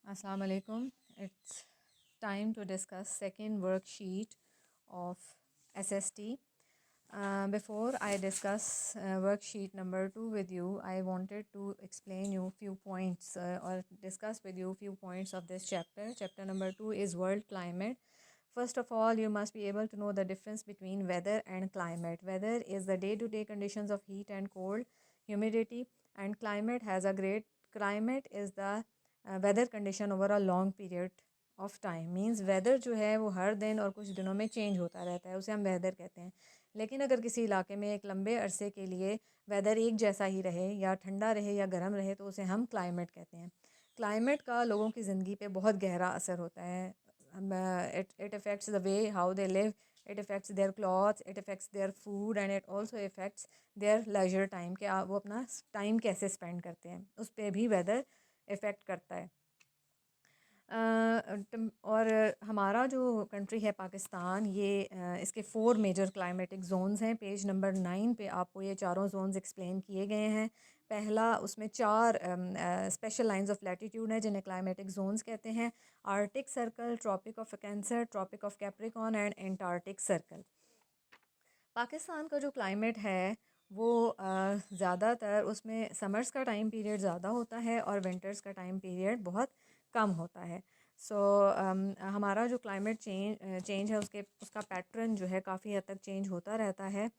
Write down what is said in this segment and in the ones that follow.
Assalamu alaikum. It's time to discuss second worksheet of SST. Before I discuss worksheet number 2 with you, I wanted to explain you few points or discuss with you few points of this chapter. Chapter number 2 is world climate. First of all, you must be able to know the difference between weather and climate. Weather is the day-to-day conditions of heat and cold, humidity, and climate is the weather condition over a long period of time means weather जो है वो हर दिन और कुछ दिनों में change होता रहता है, उसे हम वेदर कहते हैं। लेकिन अगर किसी इलाके में एक लंबे अरसे के लिए वेदर एक जैसा ही रहे या ठंडा रहे या गर्म रहे तो उसे हम क्लाइमेट कहते हैं। क्लाइमेट का लोगों की ज़िंदगी पे बहुत गहरा असर होता है। It affects the way how they live, it affects their clothes, it affects their food and it also effects their leisure time कि वो अपना टाइम कैसे स्पेंड करते हैं, उस पर भी वेदर इफ़ेक्ट करता है। और हमारा जो कंट्री है पाकिस्तान, ये इसके 4 मेजर क्लाइमेटिक जोन्स हैं। पेज नंबर 9 पे आपको ये चारों जोन्स एक्सप्लेन किए गए हैं। पहला उसमें 4 स्पेशल लाइंस ऑफ लैटिट्यूड हैं जिन्हें क्लाइमेटिक जोन्स कहते हैं। Arctic circle, tropic of Cancer, tropic of Capricorn and Antarctic circle. Pakistan का जो क्लाइमेट है वो ज़्यादातर उसमें समर्स का टाइम पीरियड ज़्यादा होता है और विंटर्स का टाइम पीरियड बहुत कम होता है। सो हमारा जो क्लाइमेट चेंज है उसका पैटर्न जो है काफ़ी हद तक चेंज होता रहता है।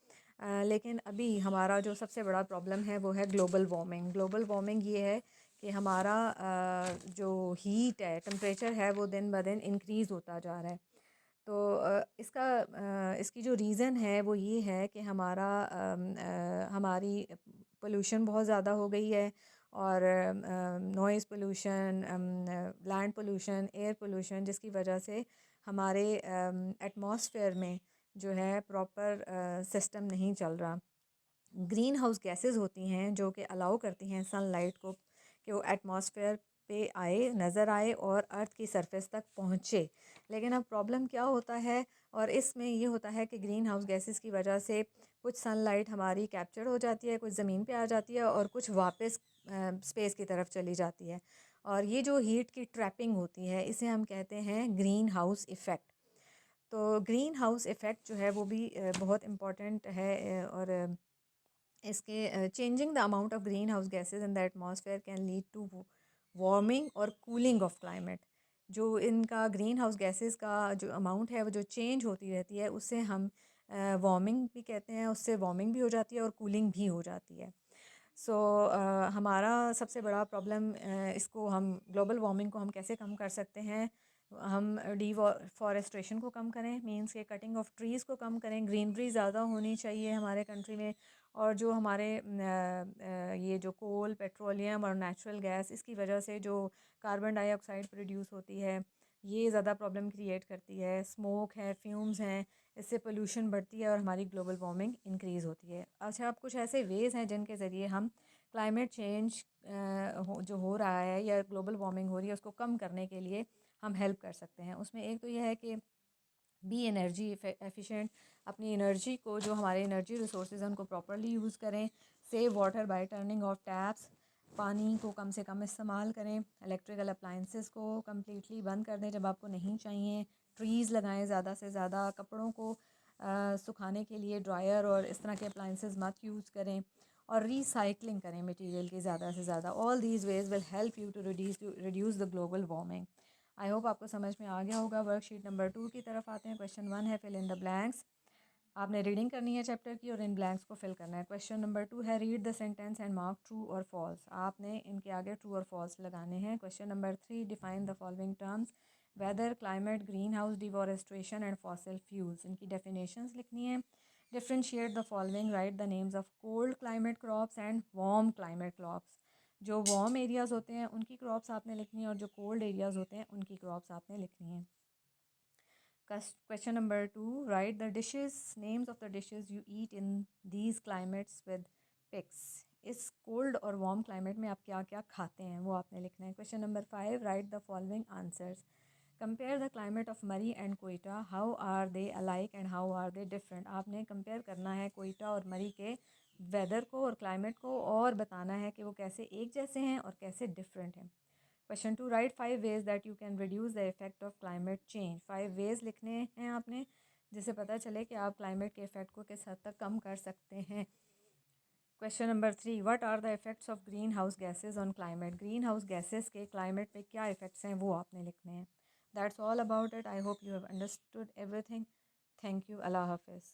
लेकिन अभी हमारा जो सबसे बड़ा प्रॉब्लम है वो है ग्लोबल वार्मिंग। ग्लोबल वार्मिंग ये है कि हमारा जो हीट है, टेम्परेचर है, वो दिन ब दिन इंक्रीज़ होता जा रहा है। तो इसकी जो रीज़न है वो ये है कि हमारी पोल्यूशन बहुत ज़्यादा हो गई है और noise pollution, land pollution, air pollution, जिसकी वजह से हमारे एटमॉस्फेयर में जो है प्रॉपर सिस्टम नहीं चल रहा। ग्रीन हाउस गैसेस होती हैं जो कि अलाउ करती हैं सनलाइट को कि वो एटमॉस्फेयर पे आए, नज़र आए और अर्थ की सरफेस तक पहुँचे। लेकिन अब प्रॉब्लम क्या होता है, और इसमें ये होता है कि ग्रीन हाउस गैसेस की वजह से कुछ सनलाइट हमारी कैप्चर हो जाती है, कुछ ज़मीन पे आ जाती है और कुछ वापस स्पेस की तरफ चली जाती है। और ये जो हीट की ट्रैपिंग होती है इसे हम कहते हैं ग्रीन हाउस इफ़ेक्ट। तो ग्रीन हाउस इफ़ेक्ट जो है वो भी बहुत इम्पॉर्टेंट है। और इसके changing the amount of green house gases in the atmosphere can lead to warming और कूलिंग ऑफ क्लाइमेट। जो इनका ग्रीन हाउस गैसेस का जो अमाउंट है वो जो चेंज होती रहती है उससे हम वार्मिंग भी कहते हैं, उससे वार्मिंग भी हो जाती है और कूलिंग भी हो जाती है। सो हमारा सबसे बड़ा प्रॉब्लम इसको हम ग्लोबल वार्मिंग को हम कैसे कम कर सकते हैं। हम डिफॉरेस्ट्रेशन को कम करें, मींस के कटिंग ऑफ ट्रीज़ को कम करें, ग्रीनरी ज़्यादा होनी चाहिए हमारे कंट्री में। और जो हमारे ये जो कोल, पेट्रोलियम और नेचुरल गैस, इसकी वजह से जो कार्बन डाइऑक्साइड प्रोड्यूस होती है ये ज़्यादा प्रॉब्लम क्रिएट करती है। स्मोक है, फ्यूम्स हैं, इससे पोल्यूशन बढ़ती है और हमारी ग्लोबल वार्मिंग इंक्रीज़ होती है। अच्छा, अब कुछ ऐसे वेज़ हैं जिनके ज़रिए हम क्लाइमेट चेंज जो हो रहा है या ग्लोबल वार्मिंग हो रही है उसको कम करने के लिए हम हेल्प कर सकते हैं। उसमें एक तो यह है कि बी एनर्जी एफिशिएंट, अपनी एनर्जी को, जो हमारे एनर्जी रिसोर्सेज हैं उनको प्रॉपरली यूज़ करें। Save water bye turning of taps, पानी को कम से कम इस्तेमाल करें। इलेक्ट्रिकल अप्लाइंसेस को कम्प्लीटली बंद कर दें जब आपको नहीं चाहिए। ट्रीज़ लगाएं ज़्यादा से ज़्यादा। कपड़ों को सुखाने के लिए ड्रायर और इस तरह के अप्लाइंसेस मत यूज़ करें। और रिसाइकलिंग करें मटेरियल की ज़्यादा से ज़्यादा। All these ways will help you to reduce the global warming. I hope आपको समझ में आ गया होगा। वर्कशीट नंबर 2 की तरफ आते हैं। क्वेश्चन 1 है फिल इन द ब्लैंक्स। आपने रीडिंग करनी है चैप्टर की और इन ब्लैंक्स को फिल करना है। क्वेश्चन नंबर 2 है read the sentence and mark true और फॉल्स। आपने इनके आगे ट्रू और फॉल्स लगाने हैं। Question number 3, define the following terms, weather, climate, green house, deforestation and fossil fuels. इनकी डेफिनेशंस लिखनी है। Differentiate the following, write the names of cold climate crops and warm climate crops. जो warm areas होते हैं उनकी crops आपने लिखनी है और जो कोल्ड एरियाज़ होते हैं उनकी क्रॉप्स आपने लिखनी है। Question number 2, write the dishes, names of the dishes you eat in these climates with pics. इस कोल्ड और वार्म क्लाइमेट में आप क्या क्या खाते हैं वो आपने लिखना है। Question number 5, write the following answers. Compare the climate of Murree and Quetta, how are they alike and how are they different. आपने कंपेयर करना है कोयटा और मरी के वेदर को और क्लाइमेट को और बताना है कि वो कैसे एक जैसे हैं और कैसे डिफरेंट हैं। Question 2, write 5 ways that you can reduce the effect of climate change. 5 ways लिखने हैं आपने जिससे पता चले कि आप क्लाइमेट के इफेक्ट को किस हद तक कम कर सकते हैं। Question number 3, what are the effects of green house gases on climate. Green house gases के क्लाइमेट पे क्या इफेक्ट्स हैं वो आपने लिखने हैं। That's all about it. I hope you have understood everything. Thank you. अल्लाह हाफिज़।